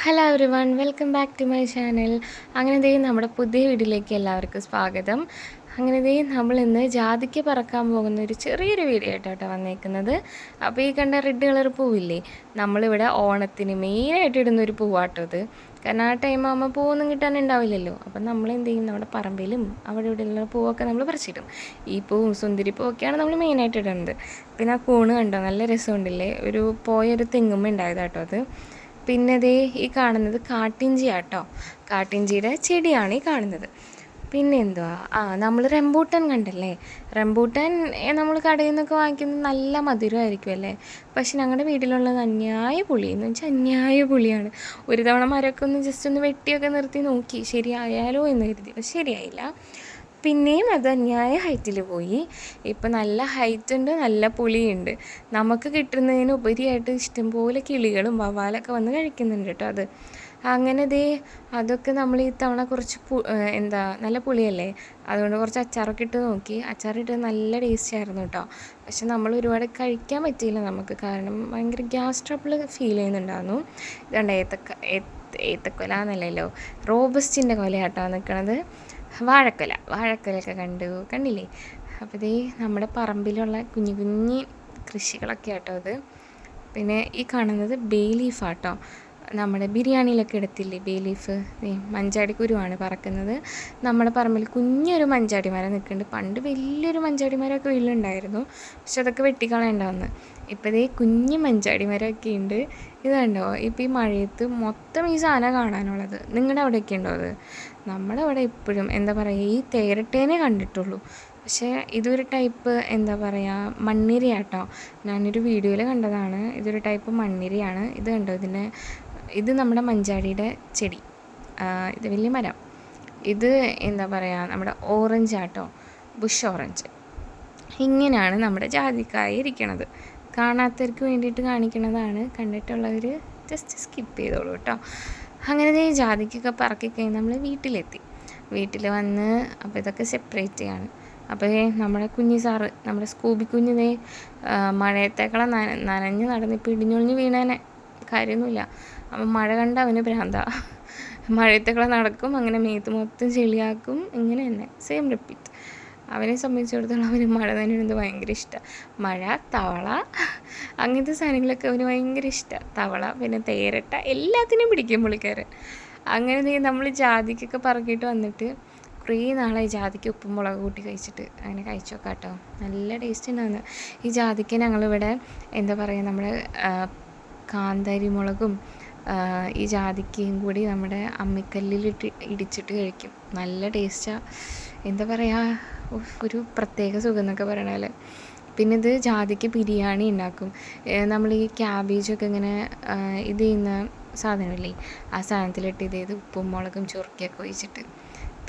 Hello everyone, welcome back to my channel. അങ്ങനെ ദേ നമ്മുടെ പുതിയ വീഡിയോയിലേക്ക് എല്ലാവർക്കും സ്വാഗതം. അങ്ങനെ ദേ നമ്മളിന്ന് ജാതിക്ക പറക്കാൻ പോകുന്ന ഒരു ചെറിയൊരു വീഡിയോ ആയിട്ടാണ് വന്നേക്കുന്നത്. അപ്പോൾ ഈ കണ്ട റെഡ് കളർ പൂവില്ലേ, നമ്മളിവിടെ ഓണത്തിന് മെയിനായിട്ട് ഇടുന്നൊരു പൂവാട്ടോ ഇത്. കാരണം ആ ടൈം ആകുമ്പോൾ പൂവൊന്നും കിട്ടാനുണ്ടാവില്ലല്ലോ. അപ്പം നമ്മളെന്ത് ചെയ്യും, നമ്മുടെ പറമ്പിലും അവിടെ ഇവിടെയുള്ള പൂവൊക്കെ നമ്മൾ പറിച്ചിടും. ഈ പൂവും സുന്ദരി പൂവൊക്കെയാണ് നമ്മൾ മെയിനായിട്ട് ഇടുന്നത്. പിന്നെ ആ കൂണ് കണ്ടോ, നല്ല രസമുണ്ടല്ലേ, പോയൊരു തെങ്ങുമ്മ ഉണ്ടായതാട്ടോ അത്. പിന്നെ ദേ ഈ കാണുന്നത് കാട്ടിഞ്ചിയാട്ടോ, കാട്ടിഞ്ചിയുടെ ചെടിയാണ് ഈ കാണുന്നത്. പിന്നെ എന്തുവാ, നമ്മൾ റംബൂട്ടാൻ കണ്ടല്ലേ, റംബൂട്ടാൻ നമ്മൾ കടയിൽ നിന്നൊക്കെ വാങ്ങിക്കുന്നത് നല്ല മധുരമായിരിക്കും അല്ലേ. പക്ഷെ ഞങ്ങളുടെ വീട്ടിലുള്ളത് അന്യായ പുളി എന്ന് വെച്ചാൽ അന്യായ പുളിയാണ്. ഒരു തവണ മരമൊക്കെ ഒന്ന് ജസ്റ്റ് ഒന്ന് വെട്ടിയൊക്കെ നിർത്തി നോക്കി ശരിയായാലോ എന്ന് കരുതി, പക്ഷെ ശരിയായില്ല. പിന്നെയും അത് അന്യായ ഹൈറ്റിൽ പോയി. ഇപ്പം നല്ല ഹൈറ്റ് ഉണ്ട്, നല്ല പുളിയുണ്ട്. നമുക്ക് കിട്ടുന്നതിന് ഉപരിയായിട്ട് ഇഷ്ടംപോലെ കിളികളും വവ്വാലൊക്കെ വന്ന് കഴിക്കുന്നുണ്ട് കേട്ടോ അത്. അങ്ങനെ ദേ അതൊക്കെ നമ്മൾ ഈ തവണ കുറച്ച് നല്ല പുളിയല്ലേ, അതുകൊണ്ട് കുറച്ച് അച്ചാറൊക്കെ ഇട്ട് നോക്കി. അച്ചാറിട്ട് നല്ല ടേസ്റ്റ് ആയിരുന്നു കേട്ടോ. പക്ഷെ നമ്മൾ ഒരുപാട് കഴിക്കാൻ പറ്റിയില്ല നമുക്ക്, കാരണം ഭയങ്കര ഗ്യാസ് ട്രബിൾ ഫീൽ ചെയ്യുന്നുണ്ടായിരുന്നു. ഇതുകൊണ്ട് ഏത്തക്കൊല എന്നല്ലല്ലോ, റോബസ്റ്റിൻ്റെ കൊലയാട്ടോ നിൽക്കണത്. വാഴക്കൊലയൊക്കെ കണ്ടില്ലേ. അപ്പോൾ ഇതേ നമ്മുടെ പറമ്പിലുള്ള കുഞ്ഞു കുഞ്ഞി കൃഷികളൊക്കെ ആട്ടോ അത്. പിന്നെ ഈ കാണുന്നത് ബേ ലീഫാട്ടോ, നമ്മുടെ ബിരിയാണിയിലൊക്കെ ഇടത്തില്ലേ ബേ ലീഫ്. മഞ്ചാടി കുരുവാണ് പറക്കുന്നത്. നമ്മുടെ പറമ്പിൽ കുഞ്ഞൊരു മഞ്ചാടി മരം നിൽക്കുന്നുണ്ട്. പണ്ട് വലിയൊരു മഞ്ചാടി മരമൊക്കെ വീട്ടിലുണ്ടായിരുന്നു, പക്ഷെ അതൊക്കെ വെട്ടിക്കളയണ്ടാവുന്നു. ഇപ്പോൾ ഇതേ കുഞ്ഞ് മഞ്ചാടി മരമൊക്കെ ഉണ്ട്. ഇത് കണ്ടോ, ഇപ്പോൾ ഈ മഴയത്ത് മൊത്തം ഈ സാധനം കാണാനുള്ളത്. നിങ്ങളുടെ അവിടെയൊക്കെ ഉണ്ടോ അത്? നമ്മുടെ അവിടെ എപ്പോഴും എന്താ പറയുക, ഈ തേരട്ടേനെ കണ്ടിട്ടുള്ളൂ. പക്ഷേ ഇതൊരു ടൈപ്പ് എന്താ പറയുക, മണ്ണിരയാട്ടോ. ഞാനൊരു വീഡിയോയിൽ കണ്ടതാണ്. ഇതൊരു ടൈപ്പ് മണ്ണിരയാണ്. ഇത് കണ്ടോ, ഇത് നമ്മുടെ മഞ്ചാടിയുടെ ചെടി. ഇത് വലിയ മരം. ഇത് എന്താ പറയുക, നമ്മുടെ ഓറഞ്ച് ആട്ടോ, ബുഷ് ഓറഞ്ച്. ഇങ്ങനെയാണ് നമ്മുടെ ജാതിക്കായ ഇരിക്കണത്. കാണാത്തവർക്ക് വേണ്ടിയിട്ട് കാണിക്കണതാണ്, കണ്ടിട്ടുള്ളവർ ജസ്റ്റ് സ്കിപ്പ് ചെയ്തോളൂ കേട്ടോ. അങ്ങനെ ജാതിക്കൊക്കെ പറക്കി കഴിഞ്ഞ് നമ്മൾ വീട്ടിലെത്തി. വീട്ടിൽ വന്ന് അപ്പോൾ ഇതൊക്കെ സെപ്പറേറ്റ് ചെയ്യാണ്. അപ്പോൾ നമ്മുടെ കുഞ്ഞി സാറ്, നമ്മുടെ സ്കൂബി കുഞ്ഞിതേ മഴയത്തേക്കളെ നനഞ്ഞ് നടന്നിപ്പോൾ ഇടിഞ്ഞൊളിഞ്ഞ് വീണേനെ, കാര്യമൊന്നുമില്ല. അപ്പം മഴ കണ്ട അവന് ഭ്രാന്ത. മഴയത്തേക്കളെ നടക്കും, അങ്ങനെ മേത്ത് മൊത്തം ചെളിയാക്കും, ഇങ്ങനെ തന്നെ സെയിം റിപ്പീറ്റ്. അവനെ സംബന്ധിച്ചിടത്തോളം അവന് മഴ നനയുന്നത് ഭയങ്കര ഇഷ്ടമാണ്. മഴ, തവള, അങ്ങനത്തെ സാധനങ്ങളൊക്കെ അവന് ഭയങ്കര ഇഷ്ടമാണ്. തവള, പിന്നെ തേരട്ട, എല്ലാത്തിനും പിടിക്കും പുള്ളിക്കാരൻ. അങ്ങനെ നമ്മൾ ജാതിക്കൊക്കെ പറക്കിയിട്ട് വന്നിട്ട് കുറേ നാളായി ജാതിക്ക് ഉപ്പും മുളക് കൂട്ടി കഴിച്ചിട്ട്. അങ്ങനെ കഴിച്ചു നോക്കാം കേട്ടോ, നല്ല ടേസ്റ്റ് ഉണ്ടാകുന്നു. ഈ ജാതിക്ക ഞങ്ങളിവിടെ എന്താ പറയുക, നമ്മുടെ കാന്താരി മുളകും ഈ ജാതിക്കയും കൂടി നമ്മുടെ അമ്മിക്കല്ലിലിട്ട് ഇടിച്ചിട്ട് കഴിക്കും. നല്ല ടേസ്റ്റാണ്. എന്താ പറയുക, ഒരു പ്രത്യേക സുഖം എന്നൊക്കെ പറയണ പോലെ. പിന്നെ ഇത് ജാതിക്ക ബിരിയാണി ഉണ്ടാക്കും. നമ്മൾ ഈ ക്യാബേജൊക്കെ ഇങ്ങനെ ഇത് ചെയ്യുന്ന സാധനമില്ലേ, ആ സാധനത്തിലിട്ട് ഇത് ഉപ്പും മുളകും ചൊറുക്കിയൊക്കെ ഒഴിച്ചിട്ട്.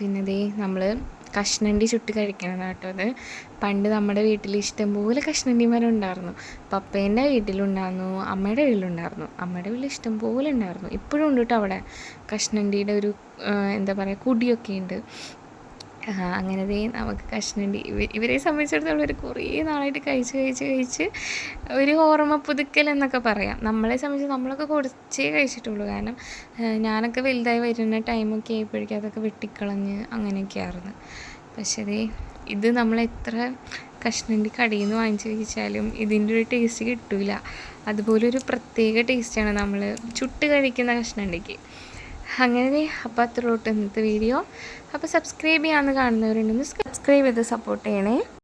പിന്നെ ഇതേ നമ്മൾ കഷ്ണണ്ടി ചുട്ട് കഴിക്കണം കേട്ടോ അത്. പണ്ട് നമ്മുടെ വീട്ടിൽ ഇഷ്ടംപോലെ കഷ്ണണ്ടി മരം ഉണ്ടായിരുന്നു. പപ്പേൻ്റെ വീട്ടിലുണ്ടായിരുന്നു, അമ്മയുടെ വീട്ടിലുണ്ടായിരുന്നു. അമ്മയുടെ വീട്ടിൽ ഇഷ്ടംപോലെ ഉണ്ടായിരുന്നു. ഇപ്പോഴും ഉണ്ട് കേട്ടോ അവിടെ കഷ്ണണ്ടിയുടെ ഒരു എന്താ പറയുക, കുടിയൊക്കെ ഉണ്ട്. അങ്ങനെ നമുക്ക് കഷ്ണണ്ടി ഇവരെ സംബന്ധിച്ചിടത്തോളം ഒരു കുറേ നാളായിട്ട് കഴിച്ച് ഒരു ഓർമ്മ പുതുക്കൽ എന്നൊക്കെ പറയാം. നമ്മളെ സംബന്ധിച്ച് നമ്മളൊക്കെ കുറച്ചേ കഴിച്ചിട്ടുള്ളൂ. കാരണം ഞാനൊക്കെ വലുതായി വരുന്ന ടൈമൊക്കെ ആയപ്പോഴേക്കും അതൊക്കെ വെട്ടിക്കളഞ്ഞ് അങ്ങനെയൊക്കെ ആയിരുന്നു. പക്ഷേ ഇത് നമ്മൾ എത്ര കഷ്ണണ്ടി കടയിൽ നിന്ന് വാങ്ങിച്ച് കഴിച്ചാലും ഇതിൻ്റെ ഒരു ടേസ്റ്റ് കിട്ടില്ല. അതുപോലൊരു പ്രത്യേക ടേസ്റ്റാണ് നമ്മൾ ചുട്ട് കഴിക്കുന്ന കഷ്ണണ്ടിക്ക്. അങ്ങനെ അപ്പോൾ അത്രയോട്ട് ഇന്നത്തെ വീഡിയോ. അപ്പോൾ സബ്സ്ക്രൈബ് ചെയ്യാമെന്ന് കാണുന്നവരുണ്ടെങ്കിൽ സബ്സ്ക്രൈബ് ചെയ്ത് സപ്പോർട്ട് ചെയ്യണേ.